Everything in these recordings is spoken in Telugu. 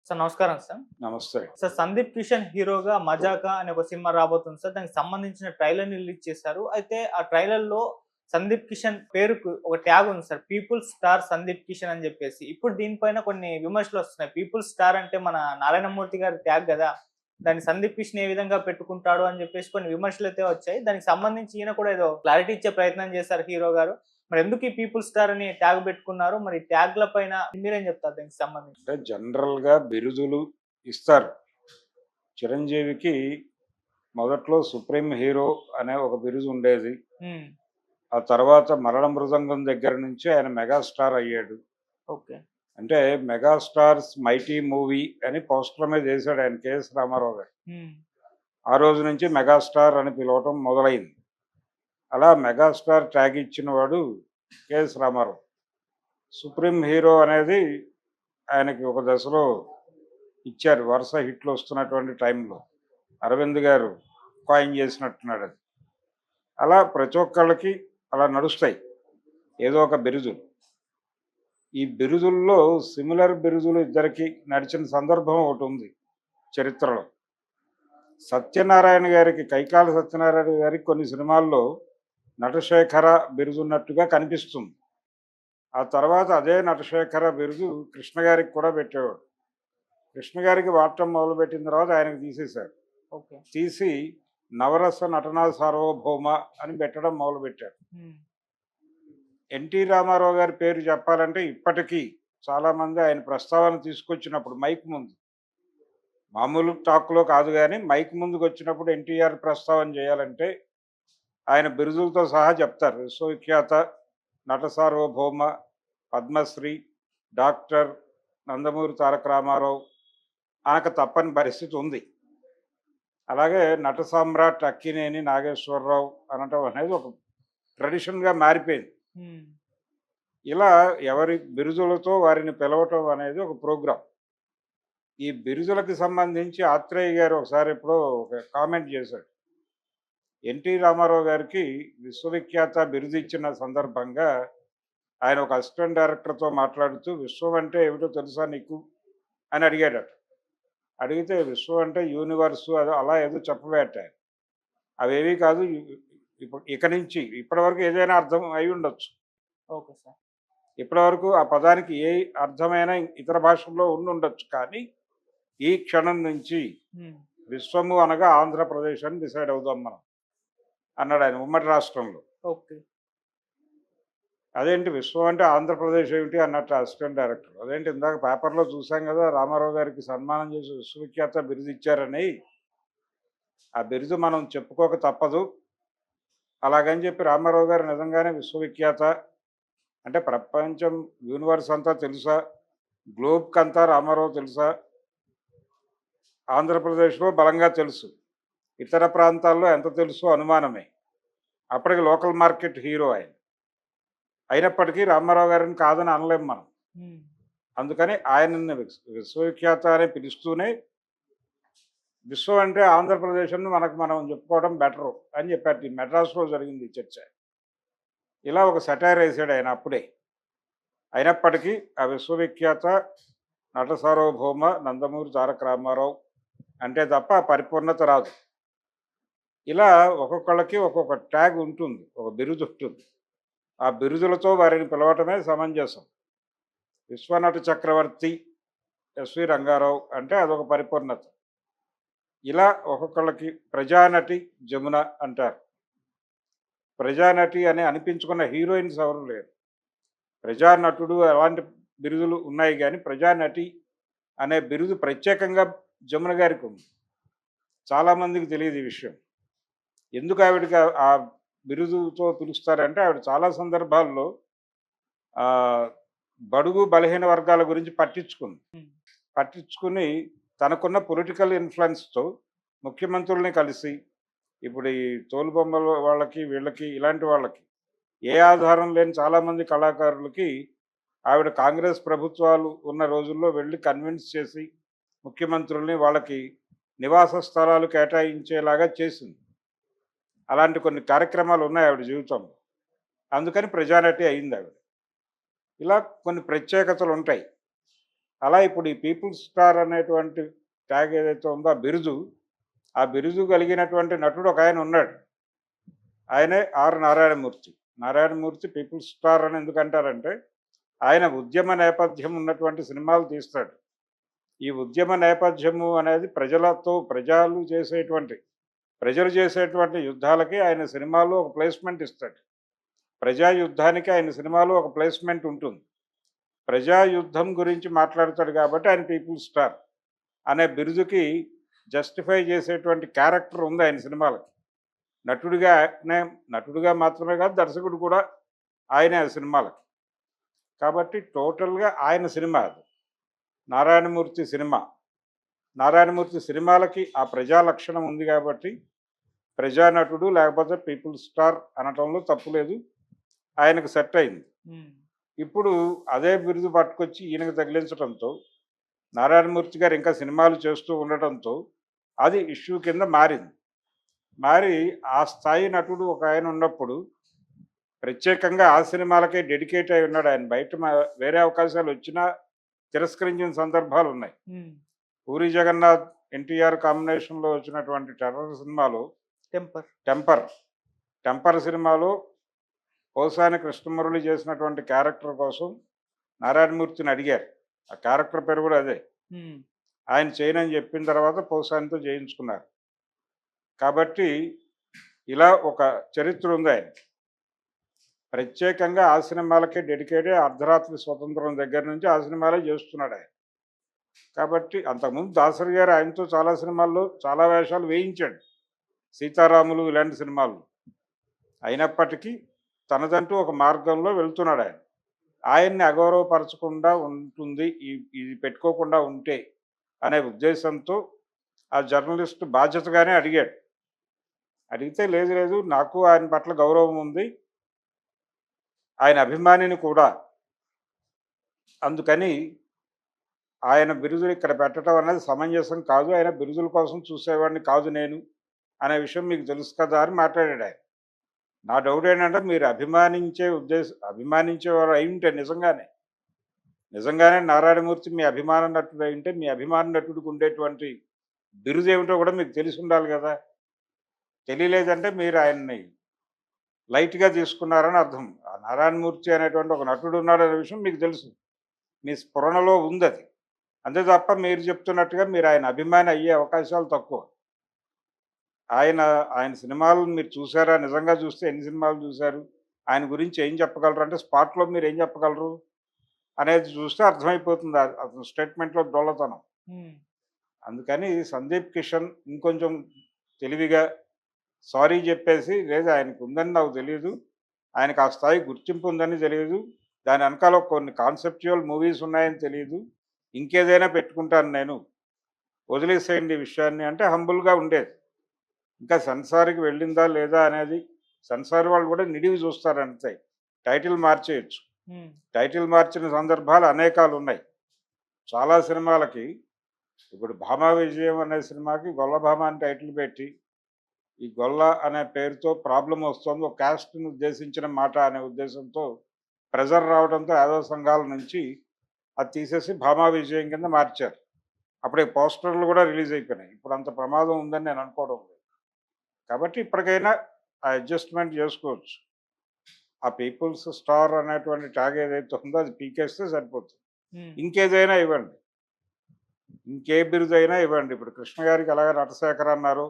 సార్ నమస్కారం సార్. నమస్తే. సార్ 'సందీప్ కిషన్' హీరోగా 'మజాకా' అనే ఒక సినిమా రాబోతుంది సార్. దానికి సంబంధించిన ట్రైలర్‌ని రిలీజ్ చేశారు. అయితే ఆ ట్రైలర్‌లో 'సందీప్ కిషన్' పేరుకు ఒక ట్యాగ్ ఉంది sir. 'People's star Sandeep Kishan' అని చెప్పేసి. ఇప్పుడు దీనిపైన కొన్ని విమర్శలొస్తున్నాయి. 'పీపుల్స్ స్టార్' అంటే మన నారాయణమూర్తి గారి ట్యాగ్ గదా! దాన్ని 'సందీప్ కిషన్' ఏ విధంగా పెట్టుకుంటాడు అని చెప్పేసి కొన్ని విమర్శలైతే వచ్చాయి. దానికి సంబంధించి ఈయన కూడా ఏదో క్లారిటీ ఇచ్చే ప్రయత్నం చేశారు హీరో గారు. మరెందుకు ఈ 'పీపుల్స్ స్టార్' అని ట్యాగ్ పెట్టుకున్నారు? మరి ట్యాగ్‌ల పైన మీరేం చెప్తారు దీనికి సంబంధించి? అంటే జనరల్‌గా బిరుదులు ఇస్తారు. చిరంజీవికి మొదట్లో 'సుప్రీం హీరో' అనే ఒక బిరుదు ఉండేది. హ్మ్. ఆ తర్వాత 'మరణ మృదంగం' దగ్గర నుంచి ఆయన మెగాస్టార్ అయ్యాడు. ఓకే. అంటే 'మెగాస్టార్స్ మైటీ మూవీ' అని పోస్టర్ మీద ఏసాడు ఆయన కెఎస్ రామారావు గారు. హ్మ్. ఆ రోజు నుంచి మెగాస్టార్ అని పిలవటం మొదలైంది. అలా మెగాస్టార్ ట్యాగ్ ఇచ్చిన వాడు కెఎస్ రామారావు. 'సుప్రీం హీరో' అనేది ఆయనకి ఒక దశలో ఇచ్చారు. వరుస హిట్లు వస్తున్నటువంటి టైంలో. అరవింద్ గారు కాయిన్ చేసినట్టున్నాడు అది. అలా ప్రతి ఒక్కళ్ళకి అలా నడుస్తాయి. ఏదో ఒక బిరుదులు. ఈ బిరుదుల్లో సిమిలర్ బిరుదులు ఇద్దరికి నడిచిన సందర్భం ఒకటుంది చరిత్రలో. సత్యనారాయణ గారికి, కైకాల సత్యనారాయణ గారికి కొన్ని సినిమాల్లో నటశేఖర బిరుదున్నట్టుగా కనిపిస్తుంది. ఆ తర్వాత అదే నటశేఖర బిరుదు కృష్ణ గారికి కూడా పెట్టేవాడు. కృష్ణ గారికి వాడటం మొదలుపెట్టిన తర్వాత ఆయనకు తీసేశారు. ఓకే. తీసి నవరస నటనా సార్వభౌమ అని పెట్టడం మొదలుపెట్టారు. హ్మ్. ఎన్టీ రామారావు గారి పేరు చెప్పాలంటే ఇప్పటికీ చాలామంది ఆయన ప్రస్తావన తీసుకొచ్చినప్పుడు మైక్ ముందు, మామూలు టాక్లో కాదు కానీ మైక్ ముందుకు వచ్చినప్పుడు ఎన్టీఆర్ ప్రస్తావన చేయాలంటే ఆయన బిరుదులతో సహా చెప్తారు. విశ్వవిఖ్యాత నట సార్వభౌమ, పద్మశ్రీ, డాక్టర్, నందమూరి తారక రామారావు అనక తప్పని పరిస్థితి ఉంది. అలాగే నట సామ్రాట్ అక్కినేని నాగేశ్వరరావు అనటం అనేది ఒక ట్రెడిషన్‌గా మారిపోయింది. హ్మ్. ఇలా ఎవరి బిరుదులతో వారిని పిలవటం అనేది ఒక ప్రోగ్రామ్. ఈ బిరుదులకు సంబంధించి ఆత్రేయ గారు ఒకసారి ఎప్పుడో ఒక కామెంట్ చేశాడు. ఎన్టీ రామారావు గారికి విశ్వవిఖ్యాత బిరుదు ఇచ్చిన సందర్భంగా ఆయన ఒక అసిస్టెంట్ డైరెక్టర్‌తో మాట్లాడుతూ "విశ్వం అంటే ఏమిటో తెలుసా నీకు?" అని అడిగాడట. అడిగితే విశ్వం అంటే యూనివర్సు అది అలా ఏదో చెప్పబోయాట ఆయన. అవేవీ కాదు. ఇక నుంచి ఇప్పటివరకు ఏదైనా అర్థం అయి ఉండొచ్చు. Okay sir. ఇప్పటివరకు ఆ పదానికి ఏ అర్థమైన ఇతర భాషల్లో ఉండుండొచ్చు. కానీ ఈ క్షణం నుంచి హ్మ్. విశ్వము అనగా ఆంధ్రప్రదేశ్ అని డిసైడ్ అవుదాం మనం అన్నాడు ఆయన ఉమ్మడి రాష్ట్రంలో. ఓకే. అదేంటి విశ్వం అంటే ఆంధ్రప్రదేశ్ ఏమిటి అన్నట్టు అసిస్టెంట్ డైరెక్టర్. అదేంటి ఇందాక పేపర్‌లో చూసాం కదా! రామారావు గారికి సన్మానం చేసి విశ్వవిఖ్యాత బిరుదు ఇచ్చారని. ఆ బిరుదు మనం చెప్పుకోక తప్పదు. అలాగని చెప్పి రామారావు గారు నిజంగానే విశ్వవిఖ్యాత అంటే ప్రపంచం యూనివర్స్ అంతా తెలుసా? గ్లోబ్‌కంతా రామారావు తెలుసా? ఆంధ్రప్రదేశ్‌లో బలంగా తెలుసు. ఇతర ప్రాంతాల్లో ఎంత తెలుసో అనుమానమే. అప్పటికి లోకల్ మార్కెట్ హీరో ఆయన. అయినప్పటికీ రామారావు గారిని కాదని అనలేం మనం. హ్మ్. అందుకని ఆయనని విశ్వవిఖ్యాత అని పిలుస్తూనే విశ్వం అంటే ఆంధ్రప్రదేశ్ అని మనకు మనం చెప్పుకోవడం బెటరు అని చెప్పారు. ఈ మెడ్రాస్‌లో జరిగింది ఈ చర్చ. ఇలా ఒక సెటైర్ ఏసాడు ఆయన అప్పుడే. అయినప్పటికీ ఆ విశ్వవిఖ్యాత నట సార్వభౌమ నందమూరి తారక రామారావు అంటే తప్ప ఆ పరిపూర్ణత రాదు. ఇలా ఒక్కొక్కళ్ళకి ఒక్కొక్క ట్యాగ్ ఉంటుంది. ఒక బిరుదు ఉంటుంది. ఆ బిరుదులతో వారిని పిలవటమే సమంజసం. విశ్వనట చక్రవర్తి ఎస్వి రంగారావు అంటే అదొక పరిపూర్ణత. ఇలా ఒక్కొక్కళ్ళకి ప్రజానటి జమున అంటారు. ప్రజానటి అని అనిపించుకున్న హీరోయిన్స్ ఎవరు లేరు. ప్రజానటుడు అలాంటి బిరుదులు ఉన్నాయి కానీ ప్రజానటి అనే బిరుదు ప్రత్యేకంగా జమున గారికి ఉంది. చాలామందికి తెలియదు ఈ విషయం. ఎందుకు ఆవిడకి ఆ బిరుదుతో పిలుస్తారంటే ఆవిడ చాలా సందర్భాల్లో బడుగు బలహీన వర్గాల గురించి పట్టించుకుంది. హ్మ్. పట్టించుకుని తనకున్న పొలిటికల్ ఇన్‌ఫ్లుయెన్స్‌తో ముఖ్యమంత్రుల్ని కలిసి ఇప్పుడు ఈ తోలుబొమ్మల వాళ్ళకి, వీళ్ళకి ఇలాంటి వాళ్ళకి ఏ ఆధారం లేని చాలామంది కళాకారులకి ఆవిడ కాంగ్రెస్ ప్రభుత్వాలు ఉన్న రోజుల్లో వెళ్ళి కన్విన్స్ చేసి ముఖ్యమంత్రుల్ని వాళ్ళకి నివాస స్థలాలు కేటాయించేలాగా చేసింది. అలాంటి కొన్ని కార్యక్రమాలు ఉన్నాయి ఆవిడ జీవితంలో. అందుకని ప్రజానటి అయింది ఆవిడ. ఇలా కొన్ని ప్రత్యేకతలు ఉంటాయి. అలా ఇప్పుడు ఈ పీపుల్స్ స్టార్ అనేటువంటి ట్యాగ్ ఏదైతే ఉందో ఆ బిరుదు కలిగినటువంటి నటుడు ఒక ఆయన ఉన్నాడు. ఆయనే R Narayanamurthy. Narayanamurthy people's star అని ఎందుకంటారంటే ఆయన ఉద్యమ నేపథ్యం ఉన్నటువంటి సినిమాలు తీస్తాడు. ఈ ఉద్యమ నేపథ్యము అనేది ప్రజలు చేసేటువంటి యుద్ధాలకి ఆయన సినిమాలో ఒక ప్లేస్మెంట్ ఇస్తాడు. ప్రజా యుద్ధానికి ఆయన సినిమాలో ఒక ప్లేస్మెంట్ ఉంటుంది. ప్రజా యుద్ధం గురించి మాట్లాడతాడు కాబట్టి ఆయన పీపుల్స్ స్టార్ అనే బిరుదుకి జస్టిఫై చేసేటువంటి క్యారెక్టర్ ఉంది ఆయన సినిమాలకి. నటుడిగా మాత్రమే కాదు, దర్శకుడు కూడా ఆయనే ఆ సినిమాలకి. కాబట్టి టోటల్గా ఆయన సినిమా అది. నారాయణమూర్తి సినిమా. నారాయణమూర్తి సినిమాలకి ఆ ప్రజా లక్షణం ఉంది కాబట్టి ప్రజానటుడు లేకపోతే పీపుల్స్ స్టార్ అనటంలో తప్పు లేదు. ఆయనకు సెట్ అయింది. ఇప్పుడు అదే బిరుదు పట్టుకొచ్చి ఈయనకు తగిలించడంతో నారాయణమూర్తి గారు ఇంకా సినిమాలు చేస్తూ ఉండటంతో అది ఇష్యూ కింద మారింది. మారి ఆ స్థాయి నటుడు ఒక ఆయన ఉన్నప్పుడు ప్రత్యేకంగా ఆ సినిమాలకే డెడికేట్ అయి ఉన్నాడు ఆయన. బయట వేరే అవకాశాలు వచ్చినా తిరస్కరించిన సందర్భాలు ఉన్నాయి. పూరి జగన్నాథ్ ఎన్టీఆర్ కాంబినేషన్లో వచ్చినటువంటి టెర్రర్ సినిమాలో టెంపర్ సినిమాలో పోసాని కృష్ణమురళి చేసినటువంటి క్యారెక్టర్ కోసం నారాయణమూర్తిని అడిగారు. ఆ క్యారెక్టర్ పేరు కూడా అదే. ఆయన చేయనని చెప్పిన తర్వాత పోసానితో చేయించుకున్నారు. కాబట్టి ఇలా ఒక చరిత్ర ఉంది ఆయన. ప్రత్యేకంగా ఆ సినిమాలకే డెడికేట్ అర్ధరాత్రి స్వతంత్రం దగ్గర నుంచి ఆ సినిమాలే చేస్తున్నాడు ఆయన. కాబట్టి అంతకుముందు దాసరి గారు ఆయనతో చాలా సినిమాల్లో చాలా వేషాలు వేయించాడు. సీతారాములు ఇలాంటి సినిమాలు. అయినప్పటికీ తనదంటూ ఒక మార్గంలో వెళ్తున్నాడు ఆయన. ఆయన్ని అగౌరవపరచకుండా ఉంటుంది ఇది పెట్టుకోకుండా ఉంటే అనే ఉద్దేశంతో ఆ జర్నలిస్ట్ బాధ్యతగానే అడిగాడు. అడిగితే లేదు నాకు ఆయన పట్ల గౌరవం ఉంది, ఆయన అభిమానిని కూడా, అందుకని ఆయన బిరుదులు ఇక్కడ పెట్టడం అనేది సమంజసం కాదు, ఆయన బిరుదుల కోసం చూసేవాడిని కాదు నేను అనే విషయం మీకు తెలుసు కదా అని మాట్లాడాడు ఆయన. నా డౌట్ ఏంటంటే మీరు అభిమానించేవారు అయి ఉంటే నిజంగానే నారాయణమూర్తి మీ అభిమాన నటుడు అయి ఉంటే మీ అభిమాన నటుడికి ఉండేటువంటి బిరుదు ఏమిటో కూడా మీకు తెలిసి ఉండాలి కదా. తెలియలేదంటే మీరు ఆయన్ని లైట్గా తీసుకున్నారని అర్థం. ఆ నారాయణమూర్తి అనేటువంటి ఒక నటుడు ఉన్నాడనే విషయం మీకు తెలుసు, మీ స్ఫురణలో ఉంది అది. అంతే తప్ప మీరు చెప్తున్నట్టుగా మీరు ఆయన అభిమాని అయ్యే అవకాశాలు తక్కువ. ఆయన సినిమాలు మీరు చూసారా? నిజంగా చూస్తే ఎన్ని సినిమాలు చూశారు, ఆయన గురించి ఏం చెప్పగలరు అంటే స్పాట్లో మీరు ఏం చెప్పగలరు అనేది చూస్తే అర్థమైపోతుంది అతని స్టేట్మెంట్లో డొల్లతనం. అందుకని సందీప్ కిషన్ ఇంకొంచెం తెలివిగా సారీ చెప్పేసి, లేదు ఆయనకు ఉందని నాకు తెలియదు, ఆయనకు ఆ స్థాయి గుర్తింపు ఉందని తెలియదు, దాని వెనకాల కొన్ని కాన్సెప్చువల్ మూవీస్ ఉన్నాయని తెలియదు, ఇంకేదైనా పెట్టుకుంటాను నేను, వదిలేసేయండి ఈ విషయాన్ని అంటే హంబుల్గా ఉండేది. ఇంకా సెన్సార్కి వెళ్ళిందా లేదా అనేది సెన్సార్ వాళ్ళు కూడా నిడివి చూస్తారు అంతే. టైటిల్ మార్చేయచ్చు. టైటిల్ మార్చిన సందర్భాలు అనేకాలు ఉన్నాయి. చాలా సినిమాలకి ఇప్పుడు భామా విజయం అనే సినిమాకి గొల్లభామ అని టైటిల్ పెట్టి ఈ గొల్ల అనే పేరుతో ప్రాబ్లం వస్తుంది, ఒక క్యాస్ట్ని ఉద్దేశించిన మాట అనే ఉద్దేశంతో ప్రెజర్ రావడంతో యాదవ సంఘాల నుంచి అది తీసేసి భామా విజయం కింద మార్చారు. అప్పుడే పోస్టర్లు కూడా రిలీజ్ అయిపోయినాయి. ఇప్పుడు అంత ప్రమాదం ఉందని నేను అనుకోవడం లేదు. కాబట్టి ఇప్పటికైనా ఆ అడ్జస్ట్మెంట్ చేసుకోవచ్చు. ఆ పీపుల్స్ స్టార్ అనేటువంటి ట్యాగ్ ఏదైతే ఉందో అది పీకేస్తే సరిపోతుంది. ఇంకేదైనా ఇవ్వండి, ఇంకే బిరుదైనా ఇవ్వండి. ఇప్పుడు కృష్ణ గారికి అలాగే నటశేఖర్ అన్నారు,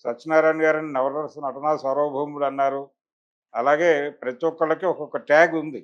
సత్యనారాయణ గారిని నవరస నటనా సార్వభౌముడు అన్నారు. అలాగే ప్రతి ఒక్కళ్ళకి ఒక్కొక్క ట్యాగ్ ఉంది.